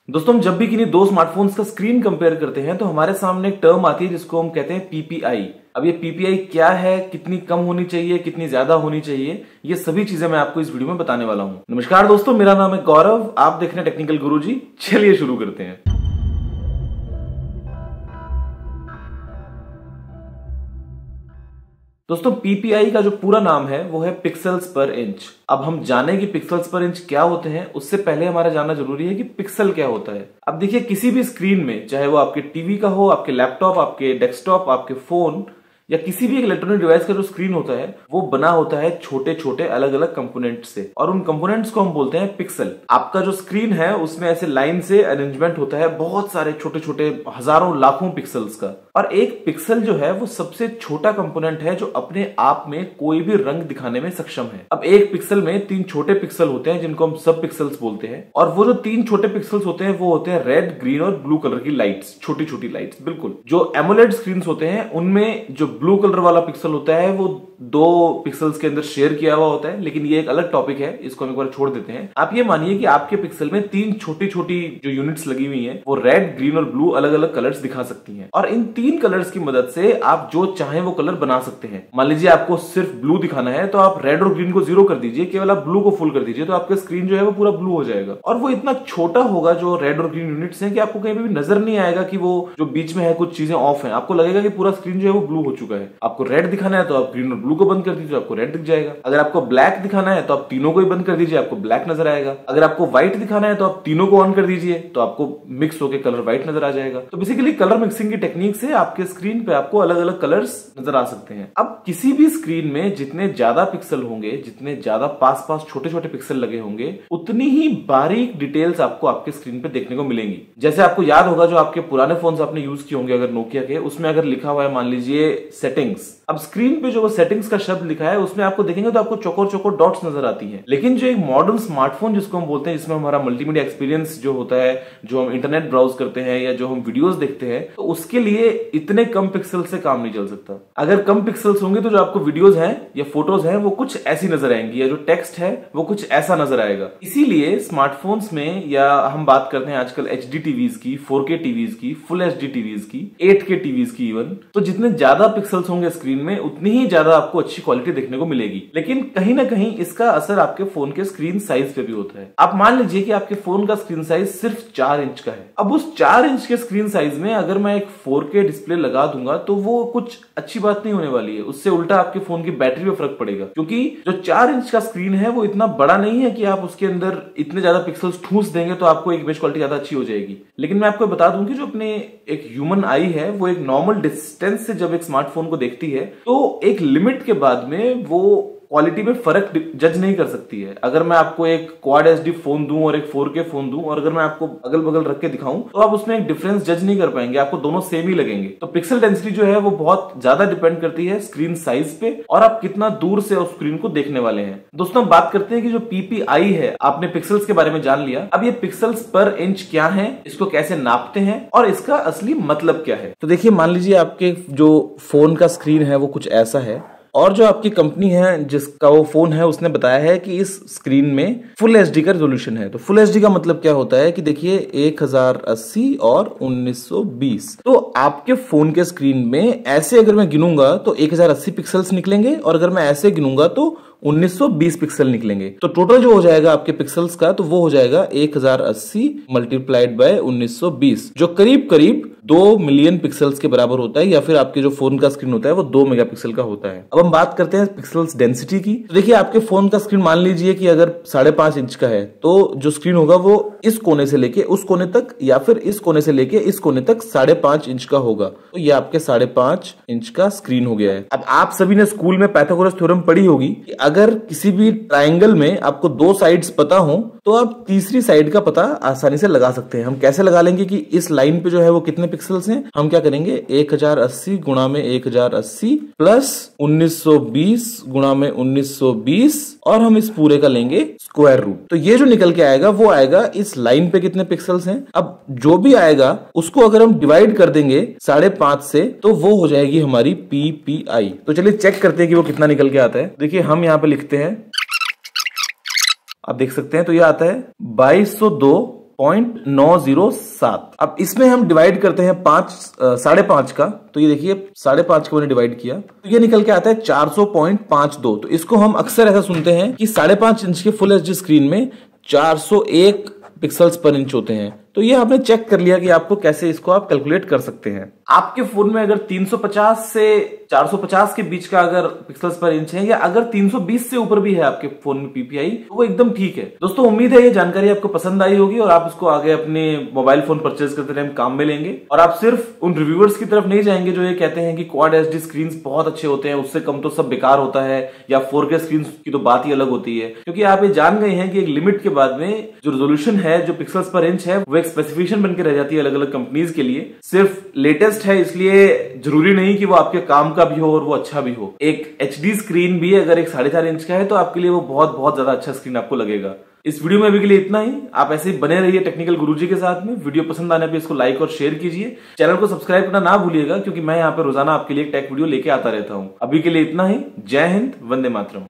दोस्तों हम जब भी किन्हीं दो स्मार्टफोन्स का स्क्रीन कंपेयर करते हैं तो हमारे सामने एक टर्म आती है जिसको हम कहते हैं पीपीआई। अब ये पीपीआई क्या है, कितनी कम होनी चाहिए, कितनी ज्यादा होनी चाहिए, ये सभी चीजें मैं आपको इस वीडियो में बताने वाला हूं। नमस्कार दोस्तों, मेरा नाम है गौरव, आप देख रहे हैं टेक्निकल गुरुजी। चलिए शुरू करते हैं। दोस्तों पीपीआई का जो पूरा नाम है वो है पिक्सल्स पर इंच। अब हम जाने कि पिक्सल्स पर इंच क्या होते हैं उससे पहले हमारा जानना जरूरी है कि पिक्सल क्या होता है। अब देखिए, किसी भी स्क्रीन में, चाहे वो आपके टीवी का हो, आपके लैपटॉप, आपके डेस्कटॉप, आपके फोन या किसी भी इलेक्ट्रॉनिक डिवाइस का जो स्क्रीन होता है वो बना होता है छोटे छोटे अलग अलग कंपोनेंट से, और उन कंपोनेंट्स को हम बोलते हैं पिक्सल। आपका जो स्क्रीन है उसमें ऐसे लाइन से अरेंजमेंट होता है बहुत सारे छोटे छोटे हजारों लाखों पिक्सल्स का, और एक पिक्सल जो है वो सबसे छोटा कंपोनेंट है जो अपने आप में कोई भी रंग दिखाने में सक्षम है। अब एक पिक्सल में 3 छोटे पिक्सल होते हैं जिनको हम सब पिक्सल्स बोलते हैं, और वो जो 3 छोटे पिक्सल्स होते हैं वो होते हैं रेड, ग्रीन और ब्लू कलर की लाइट्स, छोटी छोटी लाइट्स। बिल्कुल, जो एमोलेड स्क्रीन होते हैं उनमें जो ब्लू कलर वाला पिक्सल होता है वो 2 पिक्सल्स के अंदर शेयर किया हुआ होता है, लेकिन ये एक अलग टॉपिक है, इसको हम एक बार छोड़ देते हैं। आप ये मानिए कि आपके पिक्सल में 3 छोटी छोटी जो यूनिट्स लगी हुई हैं वो रेड, ग्रीन और ब्लू अलग अलग कलर्स दिखा सकती हैं, और इन 3 कलर्स की मदद से आप जो चाहें वो कलर बना सकते हैं। मान लीजिए आपको सिर्फ ब्लू दिखाना है तो आप रेड और ग्रीन को 0 कर दीजिए, केवल आप ब्लू को फुल कर दीजिए, तो आपका स्क्रीन जो है वो पूरा ब्लू हो जाएगा। और वो इतना छोटा होगा जो रेड और ग्रीन यूनिट्स हैं कि आपको कहीं भी नजर नहीं आएगा कि वो जो बीच में है कुछ चीजें ऑफ है। आपको लगेगा कि पूरा स्क्रीन जो है वो ब्लू हो चुका है। आपको रेड दिखाना है तो आप ग्रीन और ब्लू को बंद कर दीजिए, आपको रेड दिख जाएगा। अगर आपको ब्लैक दिखाना है तो आप तीनों को ही बंद कर दीजिए, आपको ब्लैक नजर आएगा। अगर आपको व्हाइट दिखाना है तो आप तीनों को ऑन कर दीजिए, तो आपको मिक्स होकर कलर व्हाइट नजर आ जाएगा। तो बेसिकली कलर मिक्सिंग की टेक्निक से आपके स्क्रीन पे आपको अलग अलग कलर्स नजर आ सकते हैं। अब किसी भी स्क्रीन में जितने ज्यादा पिक्सल होंगे, जितने ज्यादा पास पास छोटे छोटे पिक्सल लगे होंगे, उतनी ही बारीक डिटेल्स आपको आपके स्क्रीन पे देखने को मिलेंगी। जैसे आपको याद होगा जो आपके पुराने फोन आपने यूज किए होंगे अगर नोकिया के, उसमें अगर लिखा हुआ है मान लीजिए सेटिंग्स, अब स्क्रीन पे जो वो सेटिंग्स का शब्द लिखा है उसमें आपको देखेंगे तो आपको चौकोर चौकोर डॉट्स नजर आती हैं। लेकिन जो एक मॉडर्न स्मार्टफोन जिसको हम बोलते हैं, जिसमें हमारा मल्टीमीडिया एक्सपीरियंस जो होता है, जो हम इंटरनेट ब्राउज करते हैं या जो हम वीडियोस देखते हैं, तो उसके लिए इतने कम पिक्सल से काम नहीं चल सकता। अगर कम पिक्सल्स होंगे तो जो आपको वीडियोस हैं या फोटोज हैं वो कुछ ऐसी नजर आएंगी, या जो टेक्स्ट है वो कुछ ऐसा नजर आएगा। इसीलिए स्मार्टफोन्स में, या हम बात करते हैं आजकल HD टीवीज की, 4K टीवीज की, फुल HD टीवीज की, 8K टीवीज की इवन, तो जितने ज्यादा पिक्सल्स होंगे स्क्रीन में उतनी ही ज्यादा आपको अच्छी क्वालिटी देखने को मिलेगी। लेकिन कहीं ना कहीं इसका असर आपके फोन के स्क्रीन साइज पे भी होता है। आप मान लीजिए कि आपके फोन का स्क्रीन साइज सिर्फ 4 इंच का है। अब उस 4 इंच के स्क्रीन साइज में अगर मैं एक 4K डिस्प्ले लगा दूंगा तो वो कुछ अच्छी बात नहीं होने वाली है। उससे उल्टा आपके फोन की बैटरी पे फर्क पड़ेगा, क्योंकि जो 4 इंच का स्क्रीन है वो इतना बड़ा नहीं है कि आप उसके अंदर इतने ज्यादा पिक्सल्स ठूस देंगे तो आपको एक इमेज क्वालिटी ज्यादा अच्छी हो जाएगी। लेकिन मैं आपको बता दूं कि जो अपने एक ह्यूमन आई है वो एक नॉर्मल डिस्टेंस से जब एक स्मार्टफोन को देखती है तो एक लिमिट के बाद में वो क्वालिटी में फर्क जज नहीं कर सकती है। अगर मैं आपको एक क्वाड HD फोन दूं और एक 4K फोन दूं, और अगर मैं आपको अगल बगल रख के दिखाऊं तो आप उसमें एक डिफरेंस जज नहीं कर पाएंगे, आपको दोनों सेम ही लगेंगे। तो पिक्सल डेंसिटी जो है वो बहुत ज्यादा डिपेंड करती है स्क्रीन साइज पे और आप कितना दूर से उस स्क्रीन को देखने वाले हैं। दोस्तों बात करते हैं कि जो पीपीआई है, आपने पिक्सल्स के बारे में जान लिया। अब ये पिक्सल्स पर इंच क्या है, इसको कैसे नापते हैं और इसका असली मतलब क्या है। तो देखिए, मान लीजिए आपके जो फोन का स्क्रीन है वो कुछ ऐसा है, और जो आपकी कंपनी है जिसका वो फोन है उसने बताया है कि इस स्क्रीन में फुल HD का रेजोल्यूशन है। तो फुल HD का मतलब क्या होता है कि देखिए 1080 और 1920। तो आपके फोन के स्क्रीन में ऐसे अगर मैं गिनूंगा तो 1080 पिक्सल्स निकलेंगे, और अगर मैं ऐसे गिनूंगा तो 1920 पिक्सल निकलेंगे। तो टोटल जो हो जाएगा आपके पिक्सल्स का, तो वो हो जाएगा 1080 मल्टीप्लाइड बाय 1920, जो करीब करीब 2 मिलियन पिक्सल्स के बराबर होता है, या फिर आपके जो फोन का स्क्रीन होता है वो 2 मेगापिक्सल का होता है। अब हम बात करते हैं पिक्सल्स डेंसिटी की। तो देखिए, आपके फोन का स्क्रीन मान लीजिए कि अगर 5.5 इंच का है, तो जो स्क्रीन होगा वो इस कोने से लेके उस कोने तक, या फिर इस कोने से लेके इस कोने तक 5.5 इंच का होगा। तो ये आपके 5.5 इंच का स्क्रीन हो गया है। अब आप सभी ने स्कूल में पाइथागोरस थ्योरम पढ़ी होगी कि अगर किसी भी ट्राइंगल में आपको 2 साइड्स पता हो तो आप तीसरी साइड का पता आसानी से लगा सकते हैं। हम कैसे लगा लेंगे कि इस लाइन पे जो है वो कितने पिक्सल्स हैं। हम क्या करेंगे, 1080 गुणा में 1080 प्लस 1920 गुणा में 1920, और हम इस पूरे का लेंगे स्क्वायर रूट। तो ये जो निकल के आएगा वो आएगा इस लाइन पे कितने पिक्सल्स हैं। अब जो भी आएगा उसको अगर हम डिवाइड कर देंगे 5.5 से तो वो हो जाएगी हमारी पीपीआई। तो चलिए चेक करते हैं कि वो कितना निकल के आता है। देखिए, हम यहाँ पे लिखते हैं, आप देख सकते हैं, तो ये आता है 2202 4.907। अब इसमें हम डिवाइड करते हैं 5.5 का, तो ये देखिए 5.5 को मैंने डिवाइड किया तो ये निकल के आता है 400.52। तो इसको हम अक्सर ऐसा सुनते हैं कि 5.5 इंच के फुल एचडी स्क्रीन में 401 पिक्सल्स पर इंच होते हैं। तो ये आपने चेक कर लिया कि आपको कैसे इसको आप कैलकुलेट कर सकते हैं। आपके फोन में अगर 350 से 450 के बीच का अगर पिक्सल्स पर इंच है, या अगर 320 से ऊपर भी है आपके फोन में पीपीआई, तो वो एकदम ठीक है। दोस्तों उम्मीद है ये जानकारी आपको पसंद आई होगी और आप इसको आगे अपने मोबाइल फोन परचेज करते टाइम काम में लेंगे। और आप सिर्फ उन रिव्यूअर्स की तरफ नहीं जाएंगे जो ये कहते हैं कि क्वाड एचडी स्क्रीन बहुत अच्छे होते हैं, उससे कम तो सब बेकार होता है, या 4K स्क्रीन की तो बात ही अलग होती है। क्योंकि आप ये जान गए हैं कि एक लिमिट के बाद में जो रेजोल्यूशन है, जो पिक्सल्स पर इंच है, वो एक स्पेसिफिकेशन बनकर रह जाती है अलग अलग कंपनीज के लिए। सिर्फ लेटेस्ट है इसलिए जरूरी नहीं कि वो आपके काम का भी हो और वो अच्छा भी हो। एक एचडी स्क्रीन भी अगर एक 4.5 इंच का है तो आपके लिए वो बहुत बहुत ज्यादा अच्छा स्क्रीन आपको लगेगा। इस वीडियो में अभी के लिए इतना ही। आप ऐसे ही बने रहिए टेक्निकल गुरुजी के साथ में। वीडियो पसंद आने पे इसको लाइक और शेयर कीजिए। चैनल को सब्सक्राइब करना ना भूलिएगा, क्योंकि मैं यहाँ पे रोजाना आपके लिए टेक वीडियो लेके आता रहता हूँ। अभी के लिए इतना ही। जय हिंद, वंदे मातरम।